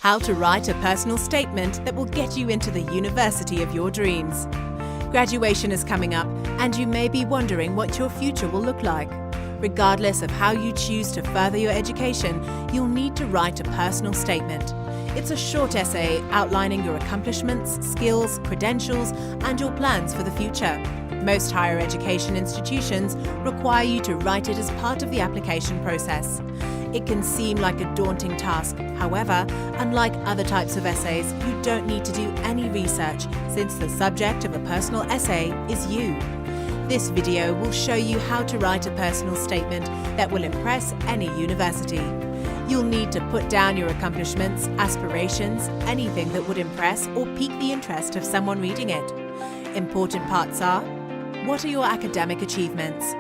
How to write a personal statement that will get you into the university of your dreams. Graduation is coming up, and you may be wondering what your future will look like. Regardless of how you choose to further your education, you'll need to write a personal statement. It's a short essay outlining your accomplishments, skills, credentials, and your plans for the future. Most higher education institutions require you to write it as part of the application process. It can seem like a daunting task. However, unlike other types of essays, you don't need to do any research since the subject of a personal essay is you. This video will show you how to write a personal statement that will impress any university. You'll need to put down your accomplishments, aspirations, anything that would impress or pique the interest of someone reading it. Important parts are: what are your academic achievements?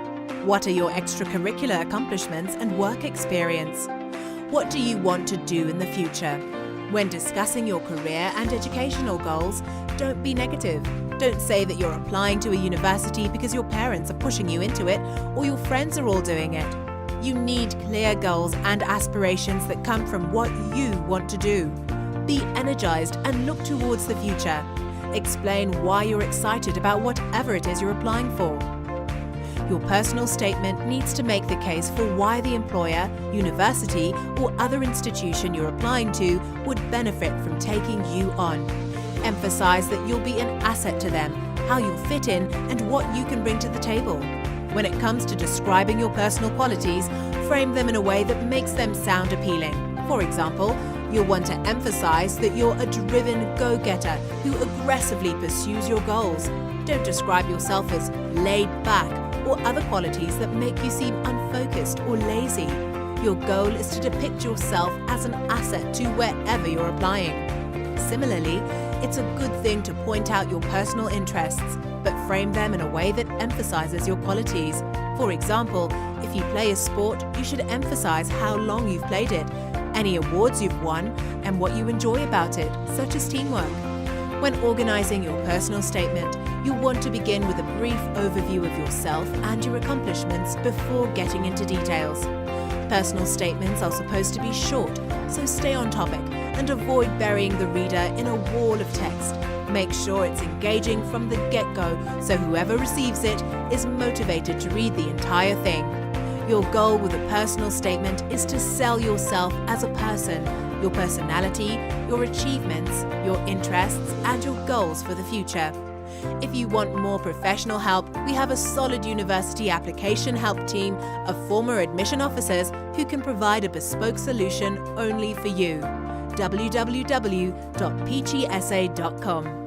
What are your extracurricular accomplishments and work experience? What do you want to do in the future? When discussing your career and educational goals, don't be negative. Don't say that you're applying to a university because your parents are pushing you into it or your friends are all doing it. You need clear goals and aspirations that come from what you want to do. Be energized and look towards the future. Explain why you're excited about whatever it is you're applying for. Your personal statement needs to make the case for why the employer, university, or other institution you're applying to would benefit from taking you on. Emphasize that you'll be an asset to them, how you'll fit in, and what you can bring to the table. When it comes to describing your personal qualities, frame them in a way that makes them sound appealing. For example, you'll want to emphasize that you're a driven go-getter who aggressively pursues your goals. Don't describe yourself as laid back or other qualities that make you seem unfocused or lazy. Your goal is to depict yourself as an asset to wherever you're applying. Similarly, it's a good thing to point out your personal interests, but frame them in a way that emphasizes your qualities. For example, if you play a sport, you should emphasize how long you've played it, any awards you've won, and what you enjoy about it, such as teamwork. When organizing your personal statement, you'll want to begin with a brief overview of yourself and your accomplishments before getting into details. Personal statements are supposed to be short, so stay on topic and avoid burying the reader in a wall of text. Make sure it's engaging from the get-go so whoever receives it is motivated to read the entire thing. Your goal with a personal statement is to sell yourself as a person, your personality, your achievements, your interests, and your goals for the future. If you want more professional help, we have a solid university application help team of former admission officers who can provide a bespoke solution only for you. www.peachyessay.com